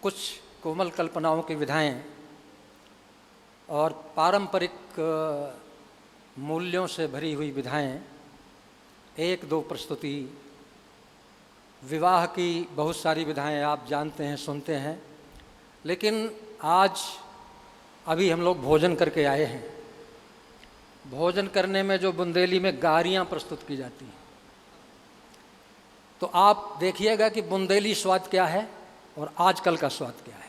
कुछ कोमल कल्पनाओं की विधाएं और पारंपरिक मूल्यों से भरी हुई विधाएं, एक दो प्रस्तुति, विवाह की बहुत सारी विधाएं आप जानते हैं, सुनते हैं। लेकिन आज अभी हम लोग भोजन करके आए हैं। भोजन करने में जो बुंदेली में गारियां प्रस्तुत की जाती हैं, तो आप देखिएगा कि बुंदेली स्वाद क्या है और आजकल का स्वाद क्या है।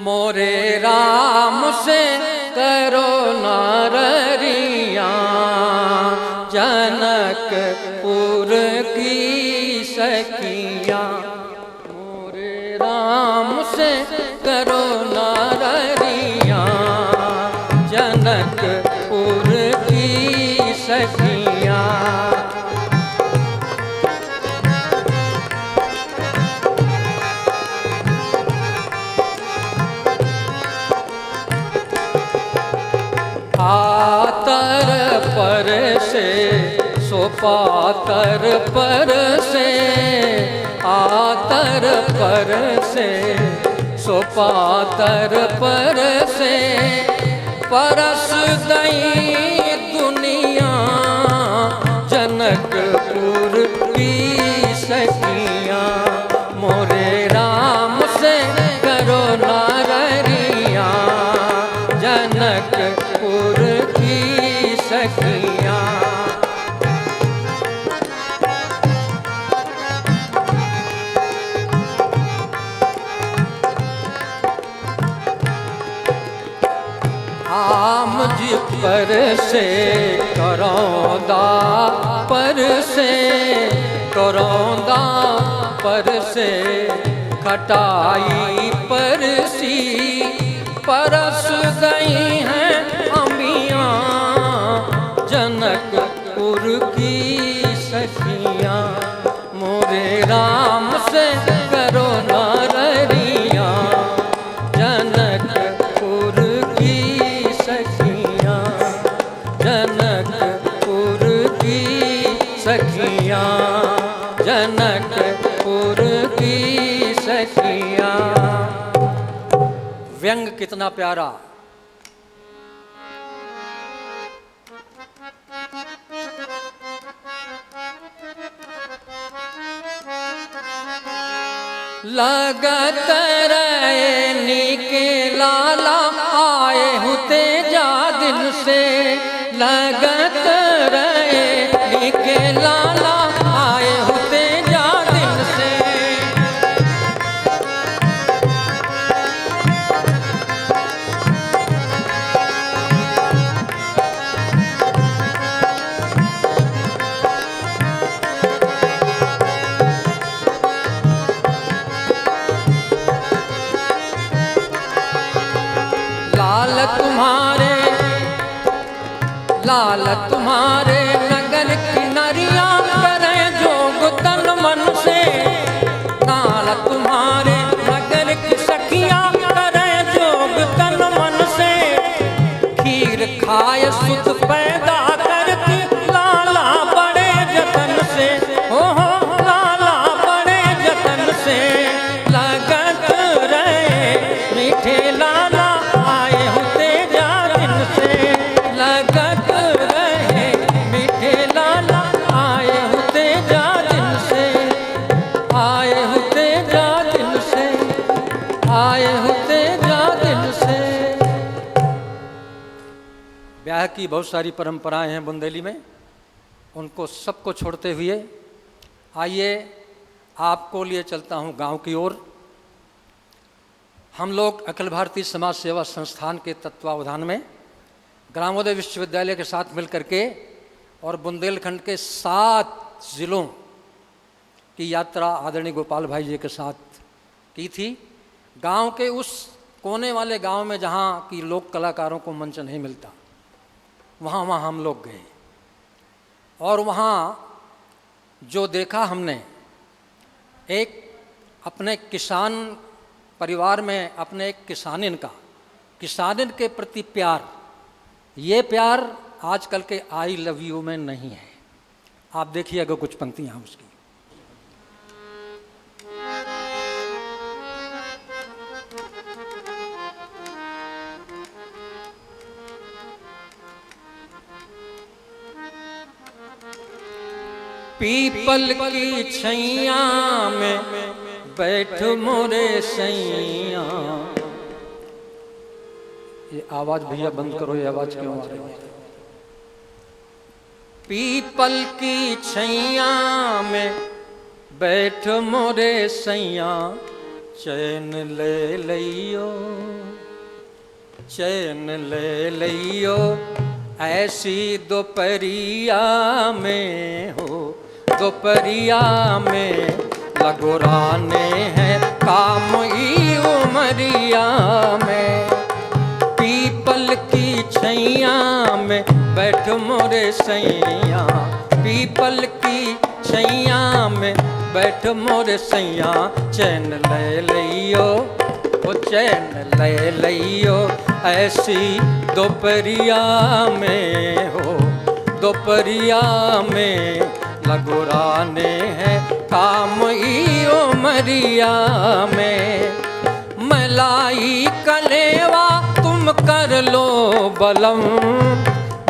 मोरे राम से करो नारियां, जनकपुर की सखियां। मोरे राम से करो नारियां, जनकपुर की सखियां। आतर पर से सोपातर पर से, आतर पर से सोपातर पर से, परस दई दुनिया जनकपुर की सखियां। मोरे राम से करो नारियां, जनकपुर की सखियां। आम जी पर से करौंदा पर से, करौंदा पर से खटाई पर सी, परस गई हैं अम्बियां जनकपुर की सखियां। मोरे राम से करो नारियां, जनकपुर की सखियां, जनकपुर की सखियां, जनकपुर की सखियां। व्यंग कितना प्यारा। लगत रैनी के लाला आए होते जा दिन से, लगत रैनी के लाला आए होते जा दिन से। लाल तुम्हारे नगर की नरिया करे जोग तन मन से, लाल तुम्हारे नगर की सखियां करे जोग तन मन से। खीर खाए सुध पैदा करती लाला बड़े जतन से, हो लाला बड़े जतन से। लगत रहे मीठे लाला आए होते जा दिन से, लगत रहे मीठे लाला आए होते जा दिन से, आए होते जा दिन से, आए होते जा दिन से। ब्याह की बहुत सारी परंपराएं हैं बुंदेली में, उनको सबको छोड़ते हुए आइए आपको लिए चलता हूं गांव की ओर। हम लोग अखिल भारतीय समाज सेवा संस्थान के तत्वावधान में ग्रामोदय विश्वविद्यालय के साथ मिलकर के और बुंदेलखंड के 7 जिलों की यात्रा आदरणीय गोपाल भाई जी के साथ की थी। गांव के उस कोने वाले गांव में जहां की लोक कलाकारों को मंच नहीं मिलता, वहां हम लोग गए और वहां जो देखा हमने, एक अपने किसान परिवार में अपने एक किसानिन का, किसानिन के प्रति प्यार, ये प्यार आजकल के आई लव यू में नहीं है। आप देखिएगा कुछ पंक्तियां उसकी। पीपल की छैया में बैठ मोरे सैया। ये आवाज भैया बंद करो, ये आवाज क्यों आ रही है? पीपल की छैया में बैठ मोरे सैया, चैन ले लियो, चैन ले लियो, ऐसी दोपहरिया में हो, दोपहरिया में लगोराने हैं काम ई उमरिया में। पीपल की छैया में बैठ मोरे सैया, पीपल की छैया में बैठ मोरे सैया, चैन ले लियो, ओ चैन ले लियो, ऐसी दोपहरिया में हो, दोपहरिया में लगोराने हैं काम ई उमरिया में। मलाई कलेवा तुम कर लो बलम,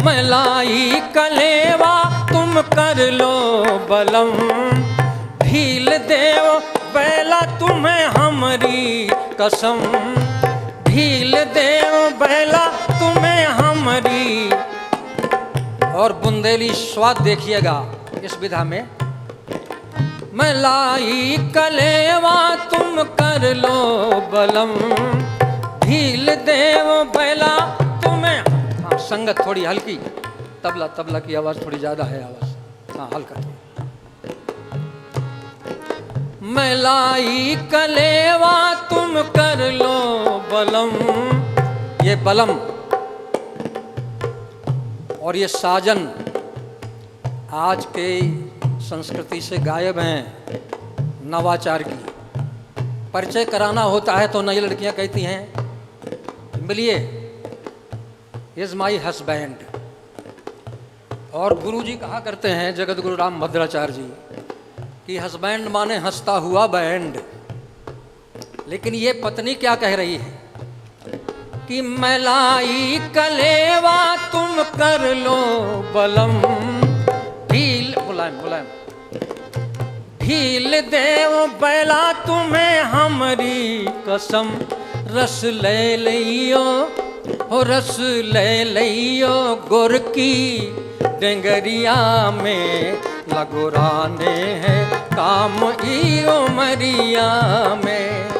मलाई कलेवा तुम कर लो बलम, ढील देव बैला तुम्हें हमारी कसम, ढील देव बैला तुम्हें हमारी। और बुंदेली स्वाद देखिएगा इस विधा में। मलाई कलेवा तुम कर लो बलम, ढील देव बैला तुम्हें। हाँ, संगत थोड़ी हल्की, तबला तबला की आवाज थोड़ी ज्यादा है, आवाज हाँ हल्का। मलाई कलेवा तुम कर लो बलम, ये बलम और ये साजन आज के संस्कृति से गायब हैं। नवाचार की परिचय कराना होता है तो नई लड़कियां कहती हैं मिलिए, इज माई हस्बैंड। और गुरुजी कहा करते हैं जगत गुरु राम भद्राचार्य जी कि हस्बैंड माने हंसता हुआ बैंड। लेकिन ये पत्नी क्या कह रही है कि मलाई कलेवा तुम कर लो बलम, ढील मुलायम मुलायम, ढील देव बैला तुम्हें हमारी कसम, रस ले लियो हो, रस ले लियो, गुर की डंगरिया में लगोराने हैं काम ई उमरिया में।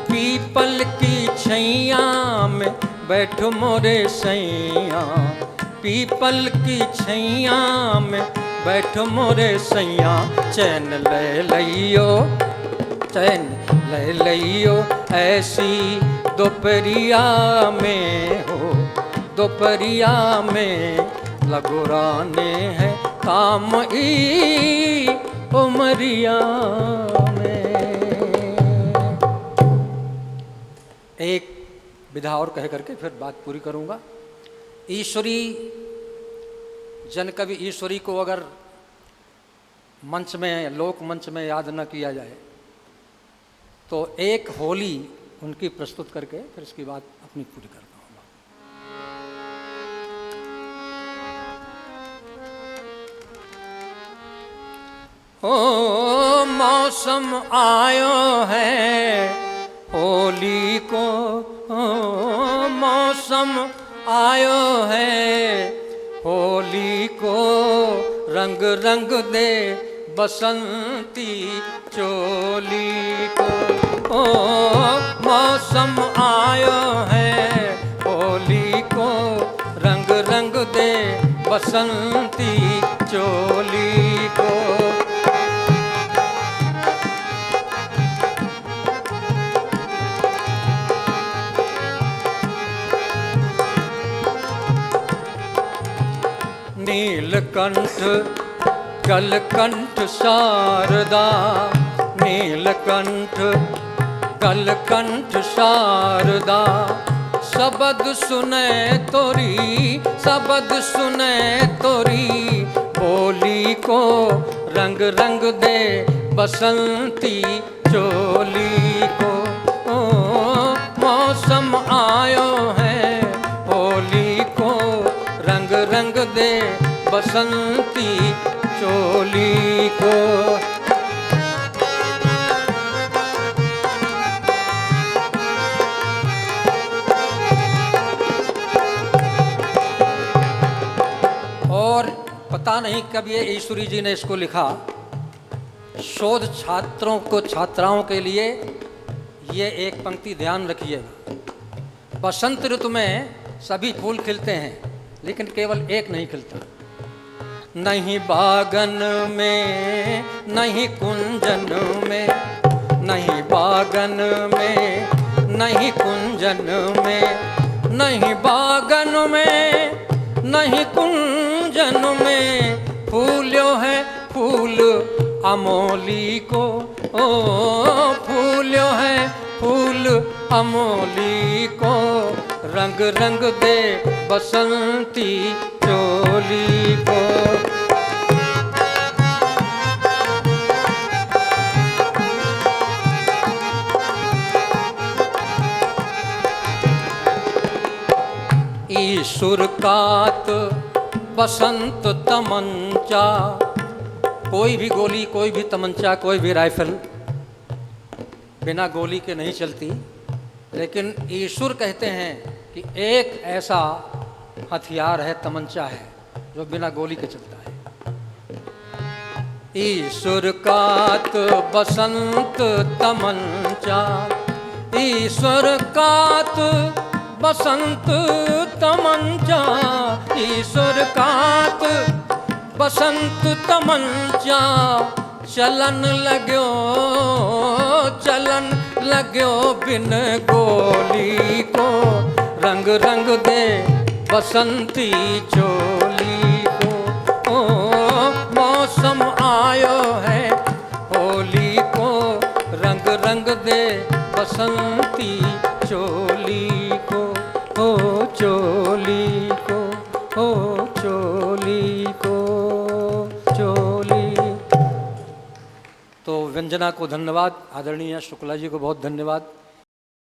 पीपल की छैया में बैठ मोरे सैया, पीपल की छैया में बैठ मोरे सैया, चैन ले लियो, चैन ले लियो, ऐसी दोपहरिया में हो, दोपहरिया में लगोराने हैं काम ई उमरिया में। एक विधा और कह करके फिर बात पूरी करूंगा। ईश्वरी जन कवि ईश्वरी को अगर मंच में, लोक मंच में याद न किया जाए तो एक होली उनकी प्रस्तुत करके फिर इसकी बात अपनी पूरी करता हूँ। ओ मौसम आयो है होली को, ओ मौसम आयो है होली को, रंग रंग दे बसंती चोली को। ओ मौसम आयो है होली को, रंग रंग दे बसंती चोली को। नीलकंठ कलकंठ शारदा, नीलकंठ कलकंठ शारदा, शब्द सुने तोरी, शब्द सुने तोरी होली को रंग रंग दे बसंती चोली को। मौसम आयो है होली को रंग रंग दे बसंती चोली को। और पता नहीं कब ये ईश्वरी जी ने इसको लिखा, शोध छात्रों को, छात्राओं के लिए ये एक पंक्ति ध्यान रखिएगा। बसंत ऋतु में सभी फूल खिलते हैं लेकिन केवल एक नहीं खिलता। नहीं बागन में, नहीं कुंजन में, नहीं बागन में, नहीं कुंजन में, नहीं बागन में, नहीं कुंजन में फूल्यो है फूल अमोली को। ओ फूल्यो है फूल अमोली को रंग रंग दे बसंती चोली को। ईसुर कात बसंत तमंचा, कोई भी गोली, कोई भी तमंचा, कोई भी राइफल बिना गोली के नहीं चलती। लेकिन ईश्वर कहते हैं कि एक ऐसा हथियार है, तमंचा है, जो बिना गोली के चलता है। ईश्वर कात बसंत तमंचा, ईश्वर कात बसंत तमंचा, ईश्वर कात बसंत तमंचा चलन लग्यो, चलन लग्यो बिन गोली को रंग रंग दे बसंती चोली को। ओ मौसम आयो है होली को रंग रंग दे बसंती चोली को। ओ चोली को, ओ चोली को, चोली। तो व्यंजना को धन्यवाद, आदरणीय शुक्ला जी को बहुत धन्यवाद।